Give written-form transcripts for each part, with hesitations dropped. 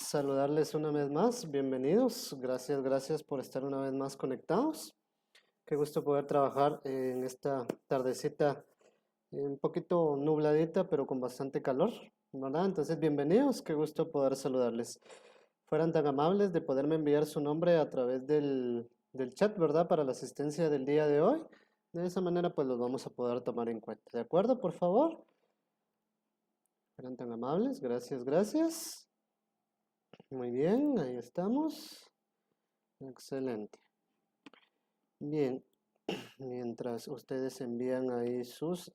saludarles una vez más. Bienvenidos. Gracias por estar una vez más conectados. Qué gusto poder trabajar en esta tardecita un poquito nubladita, pero con bastante calor, ¿verdad? Entonces, bienvenidos. Qué gusto poder saludarles. Fueran tan amables de poderme enviar su nombre a través del chat, ¿verdad? Para la asistencia del día de hoy. De esa manera, pues los vamos a poder tomar en cuenta. ¿De acuerdo? Por favor. Fueran tan amables. Gracias. Muy bien, ahí estamos. Excelente. Bien, mientras ustedes envían ahí sus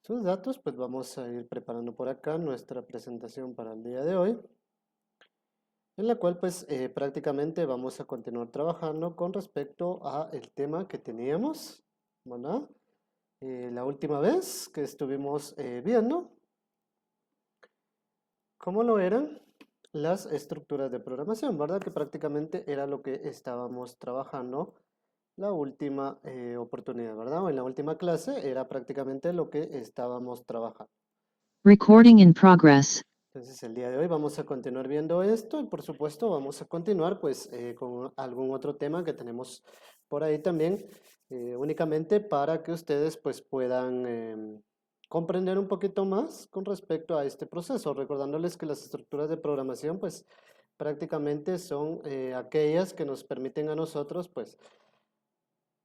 datos, pues vamos a ir preparando por acá nuestra presentación para el día de hoy, en la cual pues prácticamente vamos a continuar trabajando con respecto a el tema que teníamos, ¿verdad? La última vez que estuvimos viendo cómo lo eran las estructuras de programación, ¿verdad? Que prácticamente era lo que estábamos trabajando la última oportunidad, ¿verdad? O en la última clase era prácticamente lo que estábamos trabajando. Recording in progress. Entonces el día de hoy vamos a continuar viendo esto y por supuesto vamos a continuar pues con algún otro tema que tenemos por ahí también, únicamente para que ustedes pues puedan comprender un poquito más con respecto a este proceso, recordándoles que las estructuras de programación pues prácticamente son aquellas que nos permiten a nosotros pues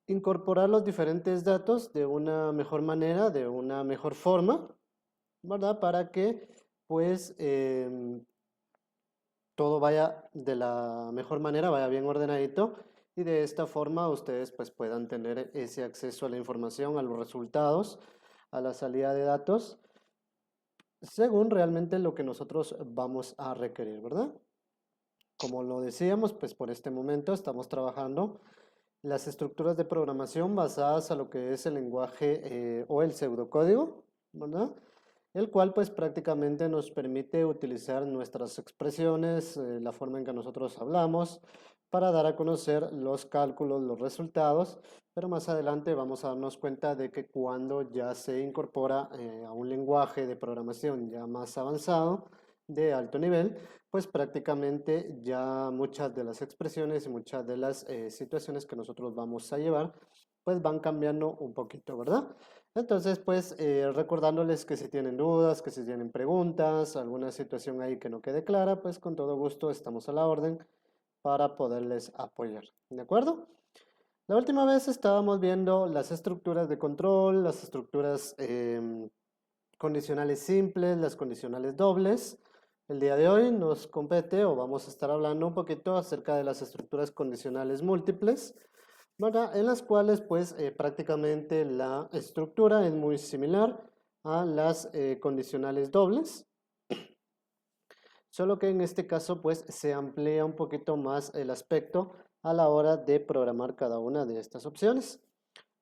incorporar los diferentes datos de una mejor manera, de una mejor forma, ¿verdad? Para que pues todo vaya de la mejor manera, vaya bien ordenadito y de esta forma ustedes pues puedan tener ese acceso a la información, a los resultados, a la salida de datos, según realmente lo que nosotros vamos a requerir, ¿verdad? Como lo decíamos, pues por este momento estamos trabajando las estructuras de programación basadas a lo que es el lenguaje o el pseudocódigo, ¿verdad? El cual pues prácticamente nos permite utilizar nuestras expresiones, la forma en que nosotros hablamos, para dar a conocer los cálculos, los resultados, pero más adelante vamos a darnos cuenta de que cuando ya se incorpora a un lenguaje de programación ya más avanzado, de alto nivel, pues prácticamente ya muchas de las expresiones y muchas de las situaciones que nosotros vamos a llevar, pues van cambiando un poquito, ¿verdad? Entonces, pues recordándoles que si tienen dudas, que si tienen preguntas, alguna situación ahí que no quede clara, pues con todo gusto estamos a la orden para poderles apoyar, ¿de acuerdo? La última vez estábamos viendo las estructuras de control, las estructuras condicionales simples, las condicionales dobles. El día de hoy nos compete o vamos a estar hablando un poquito acerca de las estructuras condicionales múltiples, ¿verdad? En las cuales pues prácticamente la estructura es muy similar a las condicionales dobles, solo que en este caso pues se amplía un poquito más el aspecto a la hora de programar cada una de estas opciones.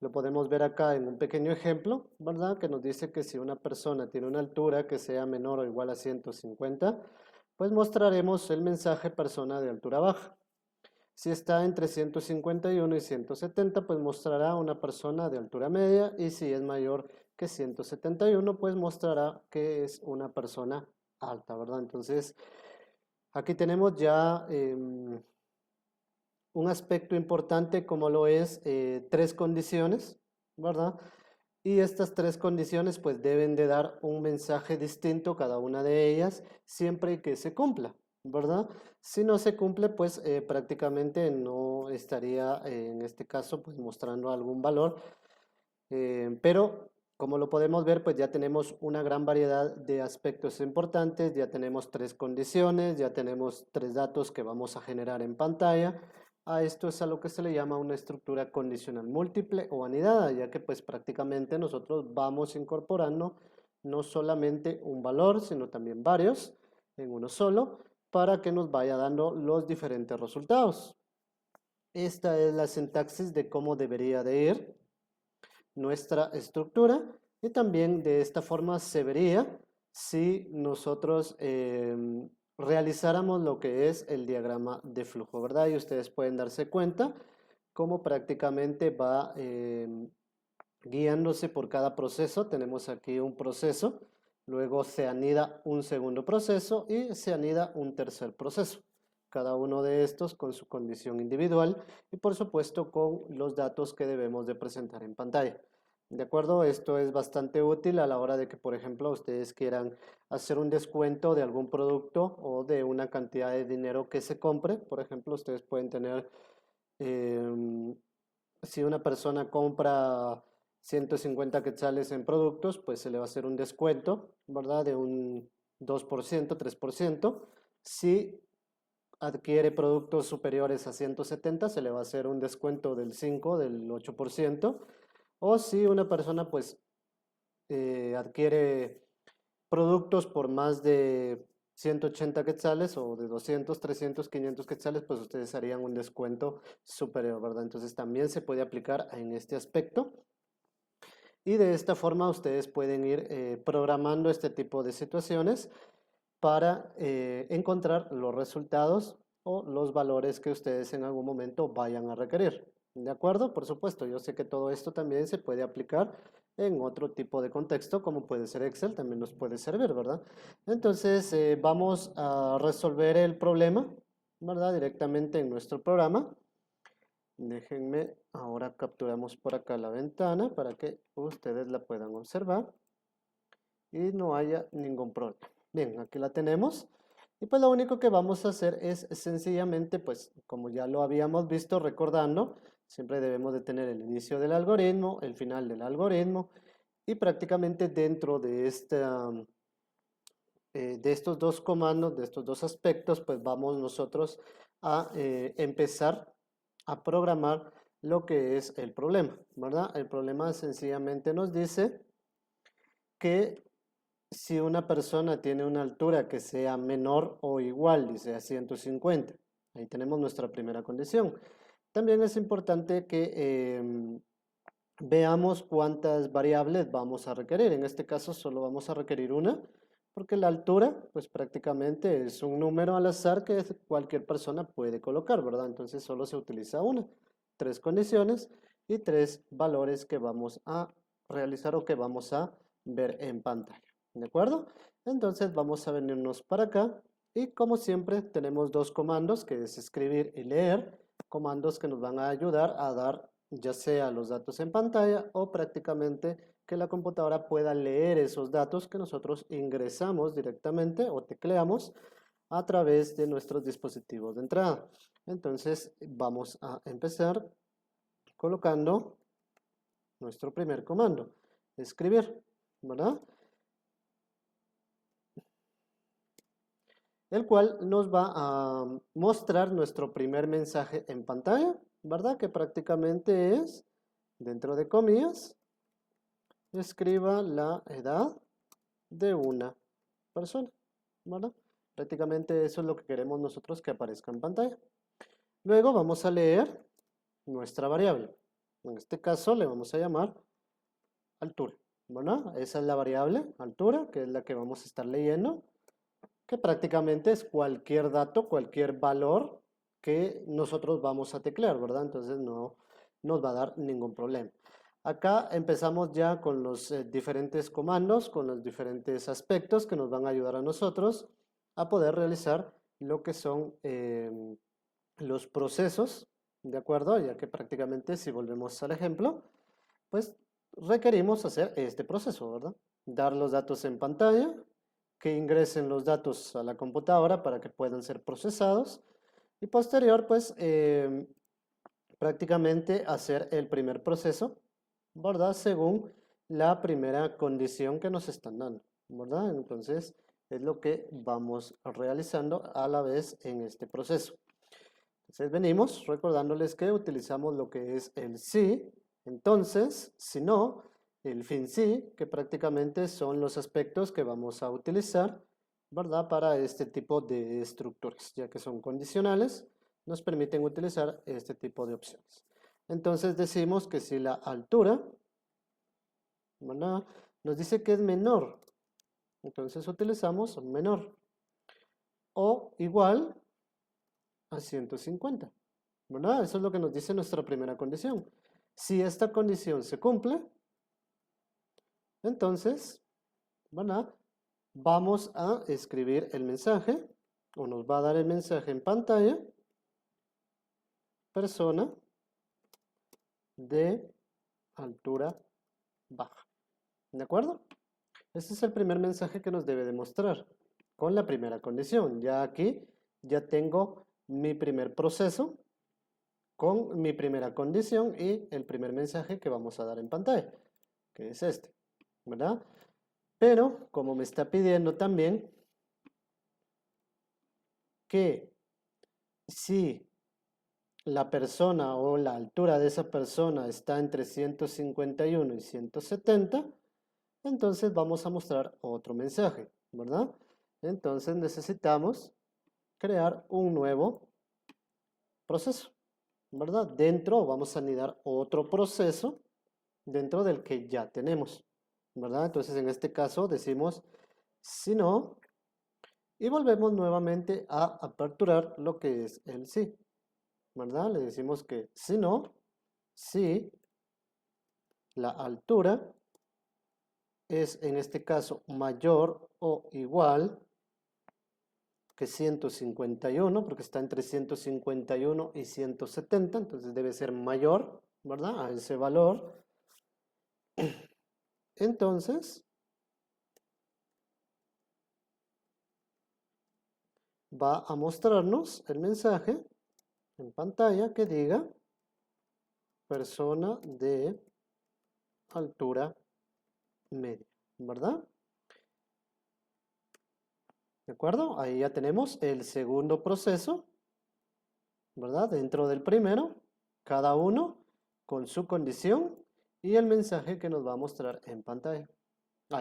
Lo podemos ver acá en un pequeño ejemplo, ¿verdad? Que nos dice que si una persona tiene una altura que sea menor o igual a 150, pues mostraremos el mensaje persona de altura baja. Si está entre 151 y 170, pues mostrará una persona de altura media, y si es mayor que 171, pues mostrará que es una persona alta, ¿verdad? Entonces, aquí tenemos ya un aspecto importante como lo es tres condiciones, ¿verdad? Y estas tres condiciones pues deben de dar un mensaje distinto cada una de ellas siempre que se cumpla, ¿verdad? Si no se cumple pues prácticamente no estaría en este caso pues mostrando algún valor, pero como lo podemos ver pues ya tenemos una gran variedad de aspectos importantes, ya tenemos tres condiciones, ya tenemos tres datos que vamos a generar en pantalla. A esto es a lo que se le llama una estructura condicional múltiple o anidada, ya que pues prácticamente nosotros vamos incorporando no solamente un valor, sino también varios en uno solo, para que nos vaya dando los diferentes resultados. Esta es la sintaxis de cómo debería de ir nuestra estructura, y también de esta forma se vería si nosotros realizáramos lo que es el diagrama de flujo, ¿verdad? Y ustedes pueden darse cuenta cómo prácticamente va guiándose por cada proceso. Tenemos aquí un proceso, luego se anida un segundo proceso y se anida un tercer proceso. Cada uno de estos con su condición individual y por supuesto con los datos que debemos de presentar en pantalla. ¿De acuerdo? Esto es bastante útil a la hora de que, por ejemplo, ustedes quieran hacer un descuento de algún producto o de una cantidad de dinero que se compre. Por ejemplo, ustedes pueden tener, si una persona compra 150 quetzales en productos, pues se le va a hacer un descuento, ¿verdad? De un 2%, 3%. Si adquiere productos superiores a 170, se le va a hacer un descuento del 5, del 8%. O si una persona pues adquiere productos por más de 180 quetzales o de 200, 300, 500 quetzales, pues ustedes harían un descuento superior, ¿verdad? Entonces también se puede aplicar en este aspecto. Y de esta forma ustedes pueden ir programando este tipo de situaciones para encontrar los resultados o los valores que ustedes en algún momento vayan a requerir. ¿De acuerdo? Por supuesto, yo sé que todo esto también se puede aplicar en otro tipo de contexto, como puede ser Excel, también nos puede servir, ¿verdad? Entonces, vamos a resolver el problema, ¿verdad? Directamente en nuestro programa. Déjenme, ahora capturamos por acá la ventana para que ustedes la puedan observar y no haya ningún problema. Bien, aquí la tenemos. Y pues lo único que vamos a hacer es sencillamente, pues como ya lo habíamos visto recordando, siempre debemos de tener el inicio del algoritmo, el final del algoritmo y prácticamente dentro de de estos dos comandos, de estos dos aspectos, pues vamos nosotros a empezar a programar lo que es el problema, ¿verdad? El problema sencillamente nos dice que si una persona tiene una altura que sea menor o igual, dice a 150, ahí tenemos nuestra primera condición. También es importante que veamos cuántas variables vamos a requerir. En este caso solo vamos a requerir una, porque la altura, pues prácticamente es un número al azar que cualquier persona puede colocar, ¿verdad? Entonces solo se utiliza una. Tres condiciones y tres valores que vamos a realizar o que vamos a ver en pantalla. ¿De acuerdo? Entonces vamos a venirnos para acá y como siempre tenemos dos comandos que es escribir y leer, comandos que nos van a ayudar a dar ya sea los datos en pantalla o prácticamente que la computadora pueda leer esos datos que nosotros ingresamos directamente o tecleamos a través de nuestros dispositivos de entrada. Entonces vamos a empezar colocando nuestro primer comando, escribir, ¿verdad? El cual nos va a mostrar nuestro primer mensaje en pantalla, ¿verdad? Que prácticamente es, dentro de comillas, escriba la edad de una persona, ¿verdad? Prácticamente eso es lo que queremos nosotros que aparezca en pantalla. Luego vamos a leer nuestra variable. En este caso le vamos a llamar altura, ¿verdad? Esa es la variable altura, que es la que vamos a estar leyendo, que prácticamente es cualquier dato, cualquier valor que nosotros vamos a teclear, ¿verdad? Entonces no nos va a dar ningún problema. Acá empezamos ya con los diferentes comandos, con los diferentes aspectos que nos van a ayudar a nosotros a poder realizar lo que son los procesos, ¿de acuerdo? Ya que prácticamente si volvemos al ejemplo, pues requerimos hacer este proceso, ¿verdad? Dar los datos en pantalla, que ingresen los datos a la computadora para que puedan ser procesados y posterior, pues prácticamente hacer el primer proceso, ¿verdad? Según la primera condición que nos están dando, ¿verdad? Entonces, es lo que vamos realizando a la vez en este proceso. Entonces, venimos recordándoles que utilizamos lo que es el si, entonces, si no, el fin sí, que prácticamente son los aspectos que vamos a utilizar, ¿verdad? Para este tipo de estructuras, ya que son condicionales, nos permiten utilizar este tipo de opciones. Entonces decimos que si la altura, ¿verdad?, nos dice que es menor, entonces utilizamos menor o igual a 150, ¿verdad? Eso es lo que nos dice nuestra primera condición. Si esta condición se cumple, entonces, ¿verdad?, vamos a escribir el mensaje, o nos va a dar el mensaje en pantalla, persona de altura baja. ¿De acuerdo? Este es el primer mensaje que nos debe demostrar con la primera condición. Ya aquí ya tengo mi primer proceso con mi primera condición y el primer mensaje que vamos a dar en pantalla, que es este, ¿verdad? Pero como me está pidiendo también que si la persona o la altura de esa persona está entre 151 y 170, entonces vamos a mostrar otro mensaje, ¿verdad? Entonces necesitamos crear un nuevo proceso, ¿verdad? Dentro vamos a anidar otro proceso dentro del que ya tenemos, ¿verdad? Entonces en este caso decimos si no y volvemos nuevamente a aperturar lo que es el sí, ¿verdad? Le decimos que si no, si la altura es en este caso mayor o igual que 151, porque está entre 151 y 170, entonces debe ser mayor, ¿verdad? A ese valor. Entonces, va a mostrarnos el mensaje en pantalla que diga persona de altura media, ¿verdad? ¿De acuerdo? Ahí ya tenemos el segundo proceso, ¿verdad? Dentro del primero, cada uno con su condición y el mensaje que nos va a mostrar en pantalla.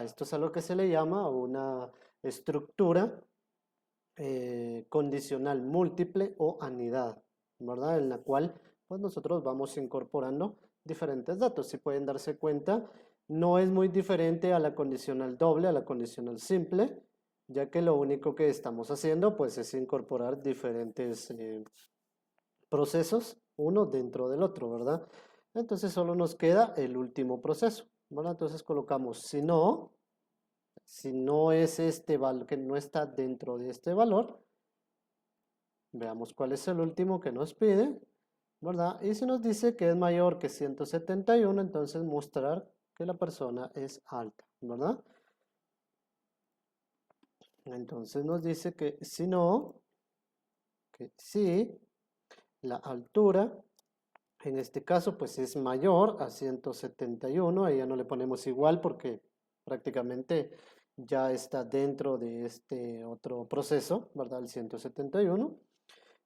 Esto es a lo que se le llama una estructura condicional múltiple o anidada, ¿verdad? En la cual pues nosotros vamos incorporando diferentes datos. Si pueden darse cuenta, no es muy diferente a la condicional doble, a la condicional simple, ya que lo único que estamos haciendo pues es incorporar diferentes procesos, uno dentro del otro, ¿verdad? Entonces solo nos queda el último proceso, ¿verdad? Entonces colocamos si no es este valor, que no está dentro de este valor, veamos cuál es el último que nos pide, ¿verdad? Y si nos dice que es mayor que 171, entonces mostrar que la persona es alta, ¿verdad? Entonces nos dice que si no, que sí, la altura, en este caso, pues es mayor a 171, ahí ya no le ponemos igual porque prácticamente ya está dentro de este otro proceso, ¿verdad? El 171.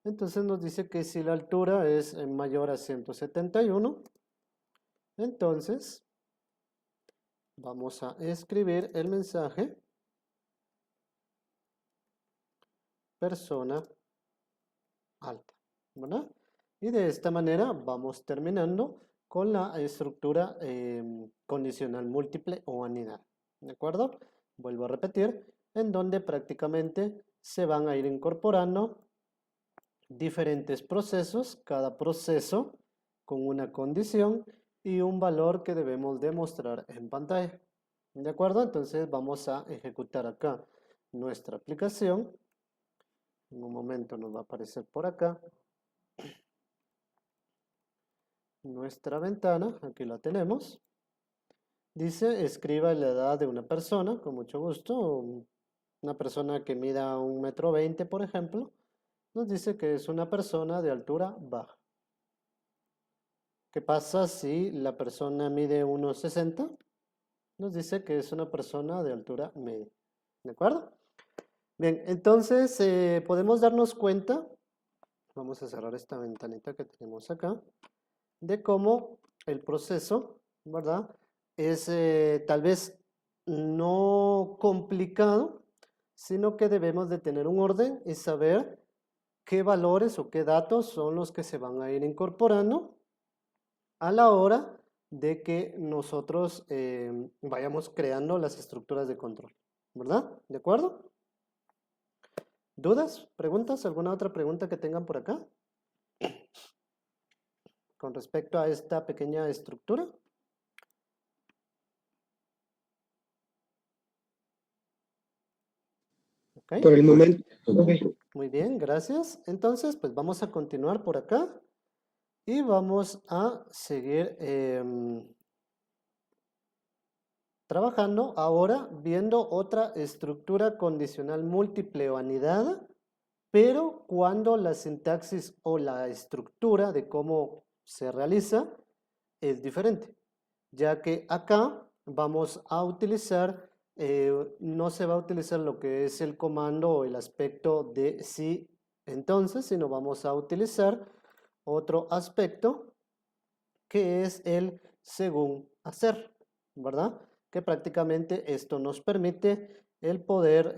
Entonces nos dice que si la altura es mayor a 171, entonces vamos a escribir el mensaje persona alta, ¿verdad? Y de esta manera vamos terminando con la estructura condicional múltiple o anidada, ¿de acuerdo? Vuelvo a repetir, en donde prácticamente se van a ir incorporando diferentes procesos, cada proceso con una condición y un valor que debemos demostrar en pantalla. ¿De acuerdo? Entonces vamos a ejecutar acá nuestra aplicación. En un momento nos va a aparecer por acá nuestra ventana, aquí la tenemos. Dice, escriba la edad de una persona, con mucho gusto. Una persona que mida 1,20 m, por ejemplo, nos dice que es una persona de altura baja. ¿Qué pasa si la persona mide 1,60 m? Nos dice que es una persona de altura media. ¿De acuerdo? Bien, entonces podemos darnos cuenta, vamos a cerrar esta ventanita que tenemos acá, de cómo el proceso, ¿verdad? Es tal vez no complicado, sino que debemos de tener un orden y saber qué valores o qué datos son los que se van a ir incorporando a la hora de que nosotros vayamos creando las estructuras de control, ¿verdad? ¿De acuerdo? ¿Dudas? ¿Preguntas? ¿Alguna otra pregunta que tengan por acá? Con respecto a esta pequeña estructura. ¿Ok? Por el momento. Ok. Muy bien, gracias. Entonces, pues vamos a continuar por acá y vamos a seguir trabajando ahora viendo otra estructura condicional múltiple o anidada, pero cuando la sintaxis o la estructura de cómo se realiza es diferente, ya que acá vamos a utilizar, no se va a utilizar lo que es el comando o el aspecto de sí, entonces, sino vamos a utilizar otro aspecto que es el según hacer, ¿verdad? Que prácticamente esto nos permite el poder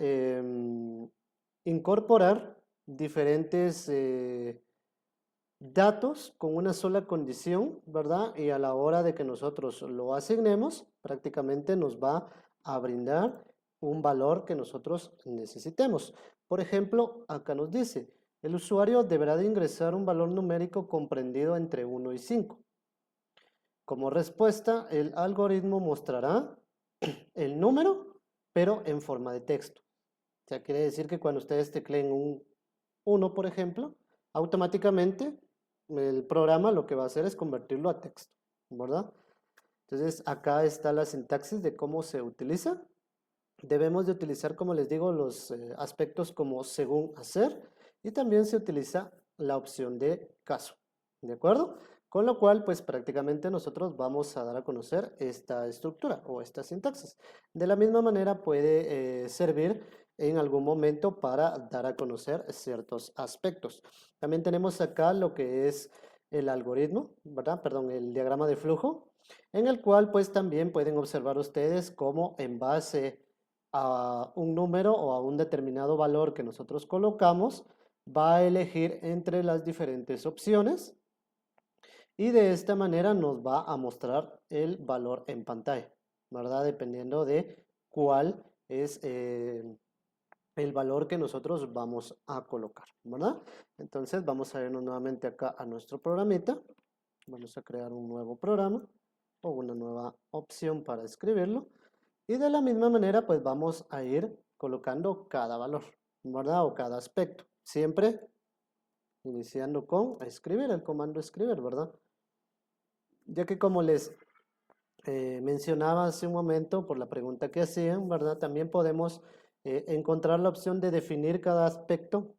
incorporar diferentes datos con una sola condición, ¿verdad? Y a la hora de que nosotros lo asignemos, prácticamente nos va a brindar un valor que nosotros necesitemos. Por ejemplo, acá nos dice, el usuario deberá de ingresar un valor numérico comprendido entre 1 y 5. Como respuesta, el algoritmo mostrará el número, pero en forma de texto. O sea, quiere decir que cuando ustedes tecleen un 1, por ejemplo, automáticamente el programa lo que va a hacer es convertirlo a texto, ¿verdad? Entonces, acá está la sintaxis de cómo se utiliza. Debemos de utilizar, como les digo, los aspectos como según hacer y también se utiliza la opción de caso, ¿de acuerdo? Con lo cual, pues prácticamente nosotros vamos a dar a conocer esta estructura o esta sintaxis. De la misma manera puede servir en algún momento para dar a conocer ciertos aspectos. También tenemos acá lo que es el algoritmo, ¿verdad? Perdón, el diagrama de flujo, en el cual pues también pueden observar ustedes cómo en base a un número o a un determinado valor que nosotros colocamos, va a elegir entre las diferentes opciones y de esta manera nos va a mostrar el valor en pantalla, ¿verdad? Dependiendo de cuál es el valor que nosotros vamos a colocar, ¿verdad? Entonces vamos a irnos nuevamente acá a nuestro programita. Vamos a crear un nuevo programa o una nueva opción para escribirlo. Y de la misma manera, pues vamos a ir colocando cada valor, ¿verdad? O cada aspecto. Siempre iniciando con escribir, el comando escribir, ¿verdad? Ya que como les mencionaba hace un momento por la pregunta que hacían, ¿verdad? También podemos encontrar la opción de definir cada aspecto,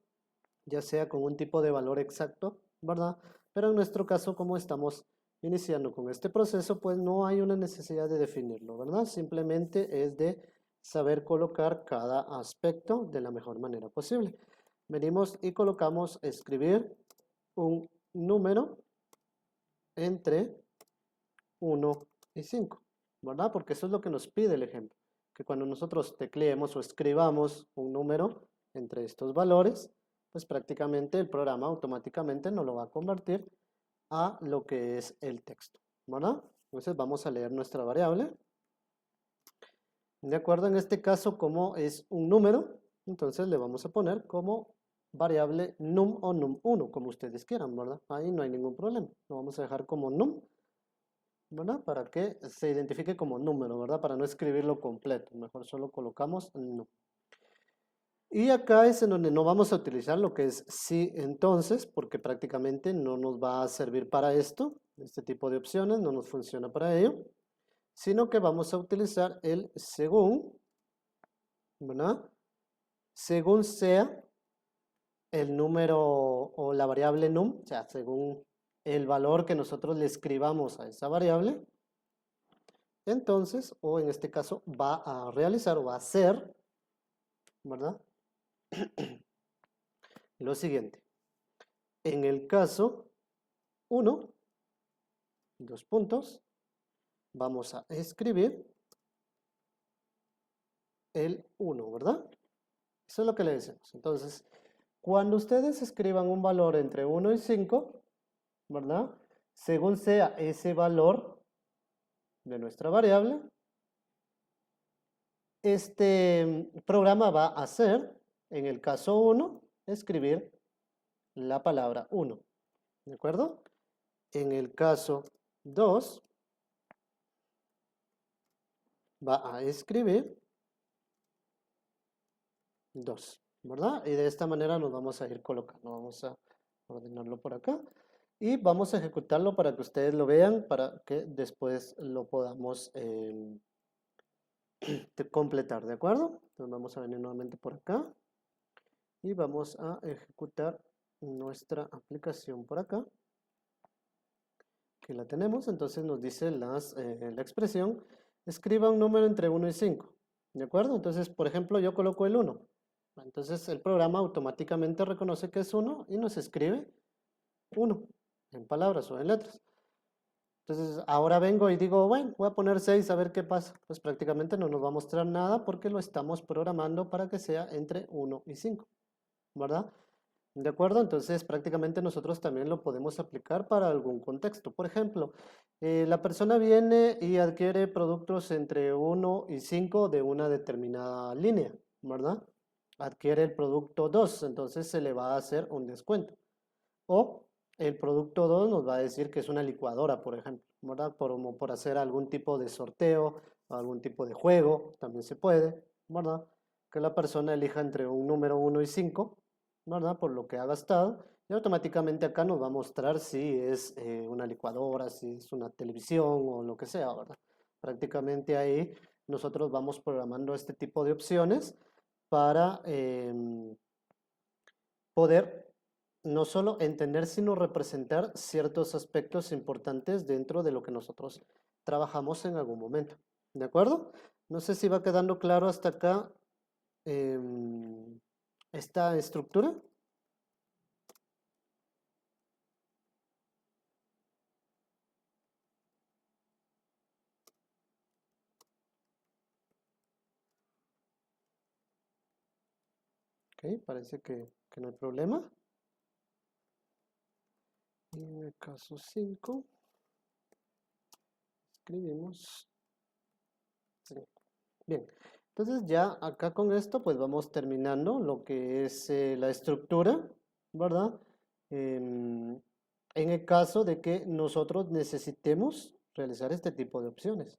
ya sea con un tipo de valor exacto, ¿verdad? Pero en nuestro caso, como estamos iniciando con este proceso, pues no hay una necesidad de definirlo, ¿verdad? Simplemente es de saber colocar cada aspecto de la mejor manera posible. Venimos y colocamos escribir un número entre 1 y 5, ¿verdad? Porque eso es lo que nos pide el ejemplo, que cuando nosotros tecleemos o escribamos un número entre estos valores, pues prácticamente el programa automáticamente nos lo va a convertir a lo que es el texto, ¿verdad? Entonces vamos a leer nuestra variable. De acuerdo, en este caso, como es un número, entonces le vamos a poner como variable num o num1, como ustedes quieran, ¿verdad? Ahí no hay ningún problema. Lo vamos a dejar como num, ¿verdad? Para que se identifique como número, ¿verdad? Para no escribirlo completo. Mejor solo colocamos num. Y acá es en donde no vamos a utilizar lo que es sí entonces, porque prácticamente no nos va a servir para esto. Este tipo de opciones no nos funciona para ello, sino que vamos a utilizar el según, ¿verdad? Según sea el número o la variable num, o sea, según el valor que nosotros le escribamos a esa variable, entonces, o en este caso, va a realizar o va a hacer, ¿verdad? Lo siguiente. En el caso 1, dos puntos, vamos a escribir el 1, ¿verdad? Eso es lo que le decimos. Entonces, cuando ustedes escriban un valor entre 1 y 5, ¿verdad? Según sea ese valor de nuestra variable, este programa va a hacer, en el caso 1, escribir la palabra 1, ¿de acuerdo? En el caso 2, va a escribir 2, ¿verdad? Y de esta manera nos vamos a ir colocando. Vamos a ordenarlo por acá. Y vamos a ejecutarlo para que ustedes lo vean, para que después lo podamos completar, ¿de acuerdo? Entonces vamos a venir nuevamente por acá y vamos a ejecutar nuestra aplicación por acá. Aquí la tenemos, entonces nos dice la expresión, escriba un número entre 1 y 5, ¿de acuerdo? Entonces, por ejemplo, yo coloco el 1. Entonces el programa automáticamente reconoce que es 1 y nos escribe 1 en palabras o en letras. Entonces ahora vengo y digo, bueno, voy a poner 6 a ver qué pasa. Pues prácticamente no nos va a mostrar nada porque lo estamos programando para que sea entre 1 y 5, ¿verdad? ¿De acuerdo? Entonces prácticamente nosotros también lo podemos aplicar para algún contexto. Por ejemplo, la persona viene y adquiere productos entre 1 y 5 de una determinada línea, ¿verdad? Adquiere el producto 2, entonces se le va a hacer un descuento. O el producto 2 nos va a decir que es una licuadora, por ejemplo, ¿verdad? Por hacer algún tipo de sorteo, algún tipo de juego, también se puede, ¿verdad? Que la persona elija entre un número 1 y 5, ¿verdad? Por lo que ha gastado. Y automáticamente acá nos va a mostrar si es una licuadora, si es una televisión o lo que sea, ¿verdad? Prácticamente ahí nosotros vamos programando este tipo de opciones para poder no solo entender, sino representar ciertos aspectos importantes dentro de lo que nosotros trabajamos en algún momento. ¿De acuerdo? No sé si va quedando claro hasta acá esta estructura. Ok, parece que no hay problema. Y en el caso 5, escribimos 5. Bien, entonces ya acá con esto pues vamos terminando lo que es la estructura, ¿verdad? Em, en el caso de que nosotros necesitemos realizar este tipo de opciones,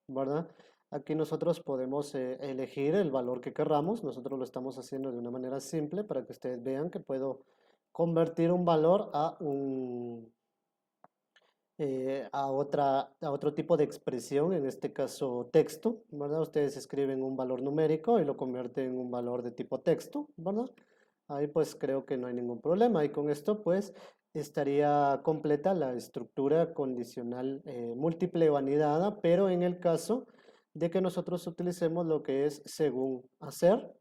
¿verdad? Aquí nosotros podemos elegir el valor que querramos, nosotros lo estamos haciendo de una manera simple para que ustedes vean que puedo convertir un valor a otro tipo de expresión, en este caso texto, ¿verdad? Ustedes escriben un valor numérico y lo convierten en un valor de tipo texto, ¿verdad? Ahí pues creo que no hay ningún problema y con esto pues estaría completa la estructura condicional múltiple o anidada, pero en el caso de que nosotros utilicemos lo que es según hacer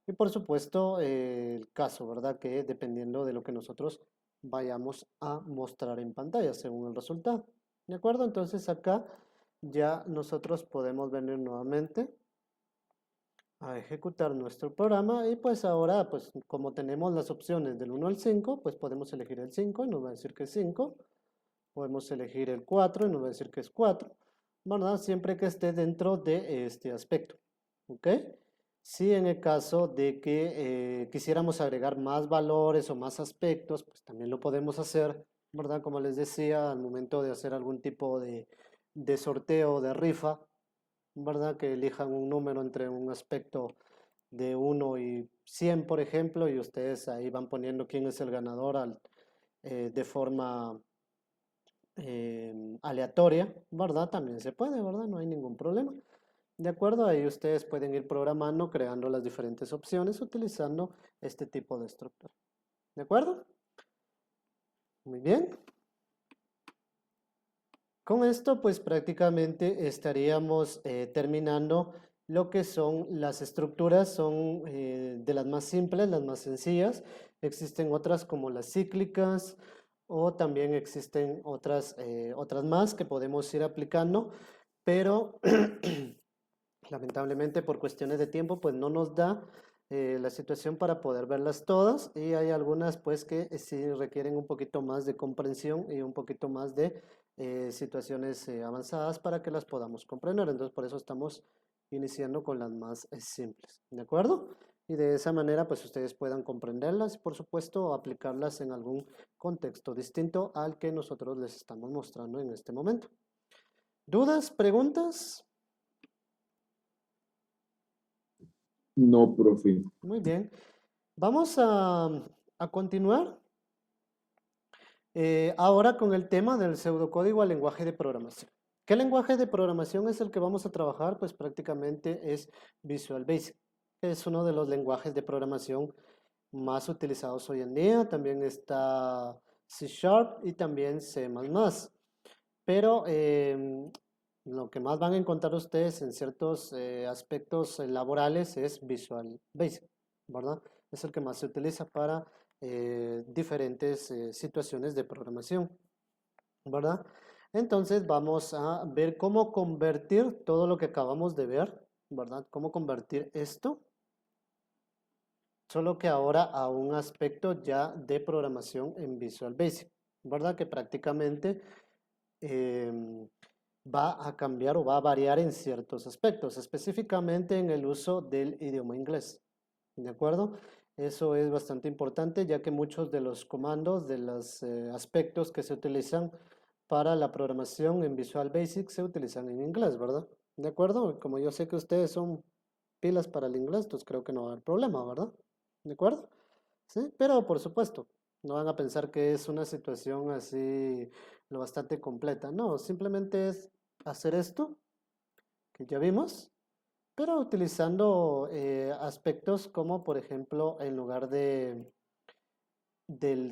y por supuesto el caso, ¿verdad? Que dependiendo de lo que nosotros vayamos a mostrar en pantalla según el resultado. ¿De acuerdo? Entonces acá ya nosotros podemos venir nuevamente a ejecutar nuestro programa y pues ahora pues como tenemos las opciones del 1 al 5 pues podemos elegir el 5 y nos va a decir que es 5, podemos elegir el 4 y nos va a decir que es 4, ¿verdad? Siempre que esté dentro de este aspecto, ¿ok? Si en el caso de que quisiéramos agregar más valores o más aspectos, pues también lo podemos hacer, ¿verdad? Como les decía, al momento de hacer algún tipo de sorteo, de rifa, ¿verdad? Que elijan un número entre un aspecto de 1 y 100, por ejemplo, y ustedes ahí van poniendo quién es el ganador de forma aleatoria, ¿verdad? También se puede, ¿verdad? No hay ningún problema. De acuerdo, ahí ustedes pueden ir programando, creando las diferentes opciones utilizando este tipo de estructura. ¿De acuerdo? Muy bien. Con esto, pues prácticamente estaríamos terminando lo que son las estructuras, son de las más simples, las más sencillas. Existen otras como las cíclicas o también existen otras más que podemos ir aplicando, pero lamentablemente por cuestiones de tiempo pues no nos da la situación para poder verlas todas y hay algunas pues que sí requieren un poquito más de comprensión y un poquito más de situaciones avanzadas para que las podamos comprender. Entonces por eso estamos iniciando con las más simples, ¿de acuerdo? Y de esa manera pues ustedes puedan comprenderlas y por supuesto aplicarlas en algún contexto distinto al que nosotros les estamos mostrando en este momento. ¿Dudas? ¿Preguntas? No, profe. Muy bien. Vamos a continuar ahora con el tema del pseudocódigo al lenguaje de programación. ¿Qué lenguaje de programación es el que vamos a trabajar? Pues prácticamente es Visual Basic. Es uno de los lenguajes de programación más utilizados hoy en día. También está C Sharp y también C++. Pero lo que más van a encontrar ustedes en ciertos aspectos laborales es Visual Basic, ¿verdad? Es el que más se utiliza para diferentes situaciones de programación, ¿verdad? Entonces vamos a ver cómo convertir todo lo que acabamos de ver, ¿verdad? Cómo convertir esto, solo que ahora a un aspecto ya de programación en Visual Basic, ¿verdad? Que prácticamente va a cambiar o va a variar en ciertos aspectos, específicamente en el uso del idioma inglés. ¿De acuerdo? Eso es bastante importante ya que muchos de los comandos, de los aspectos que se utilizan para la programación en Visual Basic se utilizan en inglés, ¿verdad? ¿De acuerdo? Como yo sé que ustedes son pilas para el inglés, entonces creo que no va a haber problema, ¿verdad? ¿De acuerdo? Sí, pero por supuesto, no van a pensar que es una situación así lo bastante completa. No, simplemente es hacer esto que ya vimos, pero utilizando aspectos como, por ejemplo, en lugar del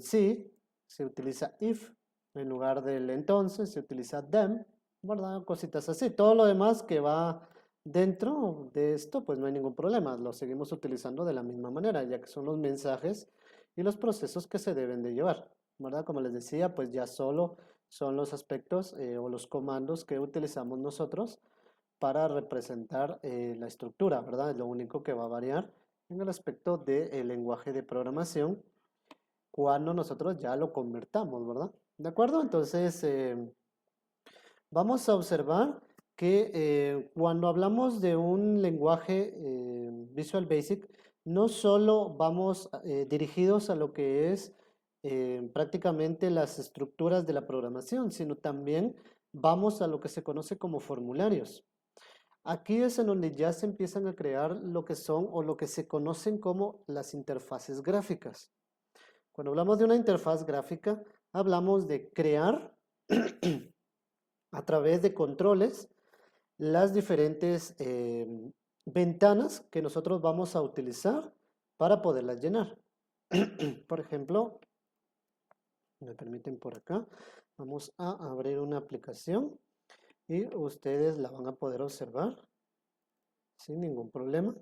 sí, se utiliza if, en lugar del entonces se utiliza them, ¿verdad? Cositas así. Todo lo demás que va dentro de esto, pues no hay ningún problema. Lo seguimos utilizando de la misma manera, ya que son los mensajes y los procesos que se deben de llevar, ¿verdad? Como les decía, pues ya solo son los aspectos o los comandos que utilizamos nosotros para representar la estructura, ¿verdad? Es lo único que va a variar en el aspecto del lenguaje de programación cuando nosotros ya lo convertamos, ¿verdad? ¿De acuerdo? Entonces, vamos a observar que cuando hablamos de un lenguaje Visual Basic, no solo vamos dirigidos a lo que es prácticamente las estructuras de la programación, sino también vamos a lo que se conoce como formularios. Aquí es en donde ya se empiezan a crear lo que son o lo que se conocen como las interfaces gráficas. Cuando hablamos de una interfaz gráfica, hablamos de crear a través de controles las diferentes ventanas que nosotros vamos a utilizar para poderlas llenar. Por ejemplo, me permiten por acá, vamos a abrir una aplicación y ustedes la van a poder observar sin ningún problema.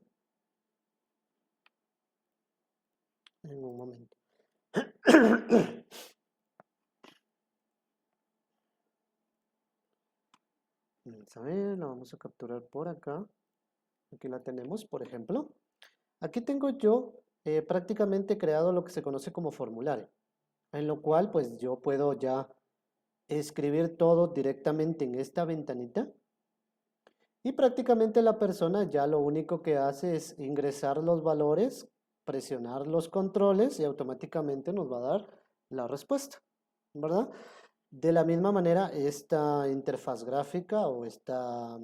En un momento. Vamos a ver, la vamos a capturar por acá. Aquí la tenemos, por ejemplo. Aquí tengo yo prácticamente creado lo que se conoce como formulario, en lo cual pues yo puedo ya escribir todo directamente en esta ventanita y prácticamente la persona ya lo único que hace es ingresar los valores, presionar los controles y automáticamente nos va a dar la respuesta, ¿verdad? De la misma manera, esta interfaz gráfica o esta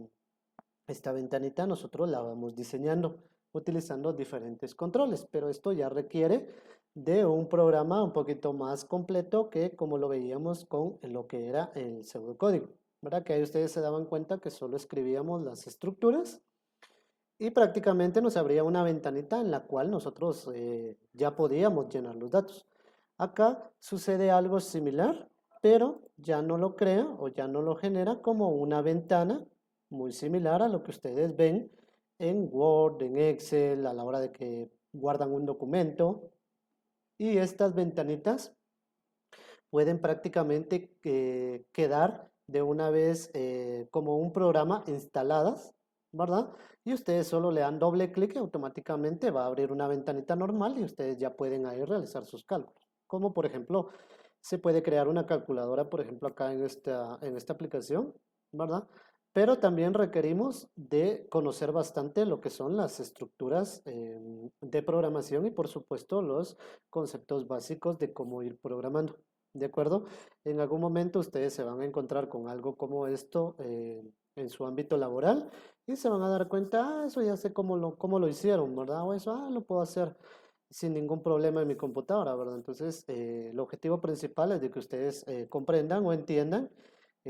ventanita nosotros la vamos diseñando utilizando diferentes controles, pero esto ya requiere de un programa un poquito más completo que como lo veíamos con lo que era el pseudocódigo, ¿verdad? Que ahí ustedes se daban cuenta que solo escribíamos las estructuras y prácticamente nos abría una ventanita en la cual nosotros ya podíamos llenar los datos. Acá sucede algo similar, pero ya no lo crea o ya no lo genera como una ventana muy similar a lo que ustedes ven en Word, en Excel, a la hora de que guardan un documento. Y estas ventanitas pueden prácticamente quedar de una vez como un programa instaladas, ¿verdad? Y ustedes solo le dan doble clic y automáticamente va a abrir una ventanita normal y ustedes ya pueden ahí realizar sus cálculos. Como por ejemplo, se puede crear una calculadora, por ejemplo, acá en esta aplicación, ¿verdad? Pero también requerimos de conocer bastante lo que son las estructuras de programación y por supuesto los conceptos básicos de cómo ir programando. ¿de acuerdo? En algún momento ustedes se van a encontrar con algo como esto en su ámbito laboral y se van a dar cuenta, eso ya sé cómo lo hicieron, ¿verdad? O eso, lo puedo hacer sin ningún problema en mi computadora, ¿verdad? Entonces, el objetivo principal es de que ustedes comprendan o entiendan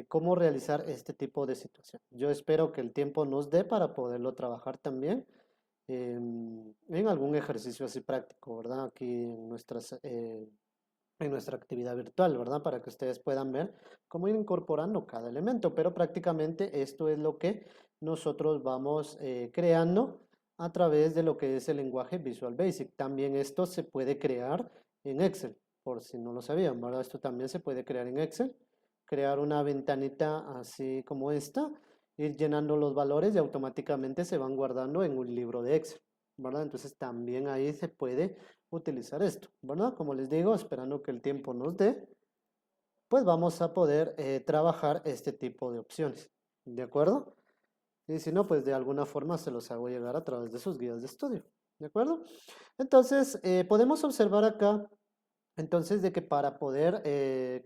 cómo realizar este tipo de situación. Yo espero que el tiempo nos dé para poderlo trabajar también en algún ejercicio así práctico, ¿verdad? Aquí en nuestra actividad virtual, ¿verdad? Para que ustedes puedan ver cómo ir incorporando cada elemento, pero prácticamente esto es lo que nosotros vamos creando a través de lo que es el lenguaje Visual Basic. También esto se puede crear en Excel, por si no lo sabían, ¿verdad? Esto también se puede crear en Excel, crear una ventanita así como esta, ir llenando los valores y automáticamente se van guardando en un libro de Excel, ¿verdad? Entonces también ahí se puede utilizar esto, ¿verdad? Como les digo, esperando que el tiempo nos dé, pues vamos a poder trabajar este tipo de opciones, ¿de acuerdo? Y si no, pues de alguna forma se los hago llegar a través de sus guías de estudio, ¿de acuerdo? Entonces, podemos observar acá, entonces, de que para poder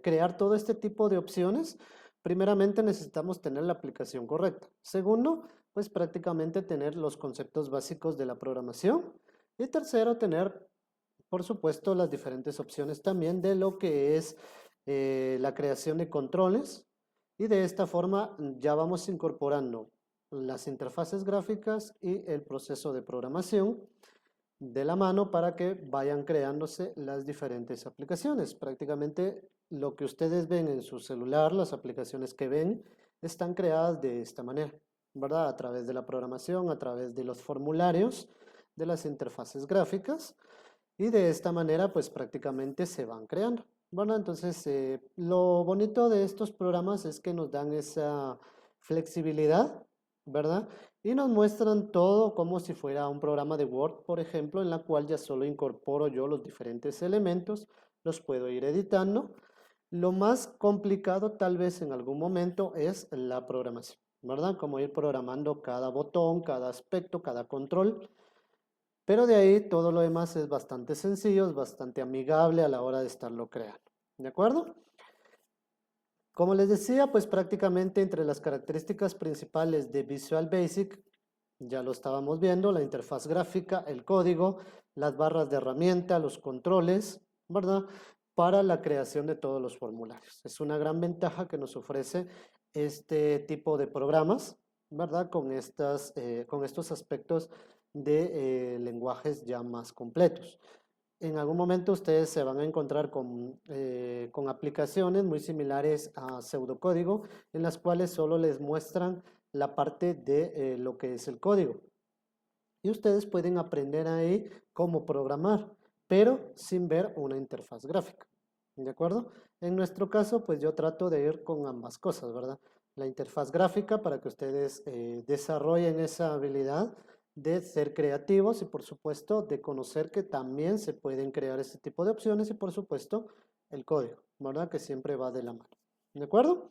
crear todo este tipo de opciones, primeramente necesitamos tener la aplicación correcta. Segundo, pues prácticamente tener los conceptos básicos de la programación. Y tercero, tener por supuesto, las diferentes opciones también de lo que es la creación de controles y de esta forma ya vamos incorporando las interfaces gráficas y el proceso de programación de la mano para que vayan creándose las diferentes aplicaciones. Prácticamente lo que ustedes ven en su celular, las aplicaciones que ven, están creadas de esta manera, ¿verdad? A través de la programación, a través de los formularios, de las interfaces gráficas y de esta manera, pues prácticamente se van creando. Bueno, entonces lo bonito de estos programas es que nos dan esa flexibilidad, ¿verdad? Y nos muestran todo como si fuera un programa de Word, por ejemplo, en la cual ya solo incorporo yo los diferentes elementos, los puedo ir editando. Lo más complicado tal vez en algún momento es la programación, ¿verdad? Como ir programando cada botón, cada aspecto, cada control. Pero de ahí todo lo demás es bastante sencillo, es bastante amigable a la hora de estarlo creando. ¿De acuerdo? Como les decía, pues prácticamente entre las características principales de Visual Basic, ya lo estábamos viendo, la interfaz gráfica, el código, las barras de herramienta, los controles, ¿verdad? Para la creación de todos los formularios. Es una gran ventaja que nos ofrece este tipo de programas, ¿verdad? Con estos aspectos de lenguajes ya más completos. En algún momento ustedes se van a encontrar con aplicaciones muy similares a pseudocódigo, en las cuales solo les muestran la parte de lo que es el código. Y ustedes pueden aprender ahí cómo programar, pero sin ver una interfaz gráfica. ¿De acuerdo? En nuestro caso, pues yo trato de ir con ambas cosas, ¿verdad? La interfaz gráfica para que ustedes desarrollen esa habilidad de ser creativos y por supuesto de conocer que también se pueden crear este tipo de opciones y por supuesto el código, ¿verdad? Que siempre va de la mano. ¿De acuerdo?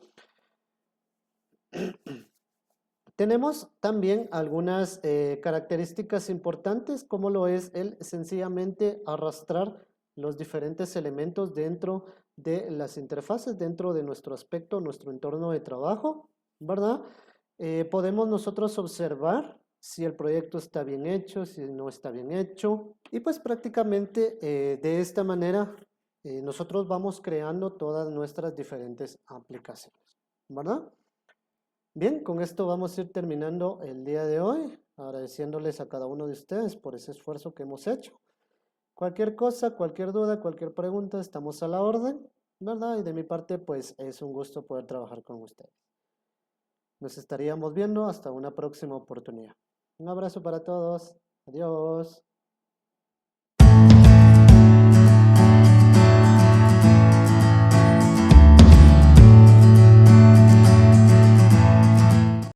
Tenemos también algunas características importantes, como lo es el sencillamente arrastrar los diferentes elementos dentro de las interfaces, dentro de nuestro aspecto, nuestro entorno de trabajo, ¿verdad? Podemos nosotros observar si el proyecto está bien hecho, si no está bien hecho, y pues prácticamente de esta manera nosotros vamos creando todas nuestras diferentes aplicaciones, ¿verdad? Bien, con esto vamos a ir terminando el día de hoy, agradeciéndoles a cada uno de ustedes por ese esfuerzo que hemos hecho. Cualquier cosa, cualquier duda, cualquier pregunta, estamos a la orden, ¿verdad? Y de mi parte, pues es un gusto poder trabajar con ustedes. Nos estaríamos viendo hasta una próxima oportunidad. Un abrazo para todos. Adiós.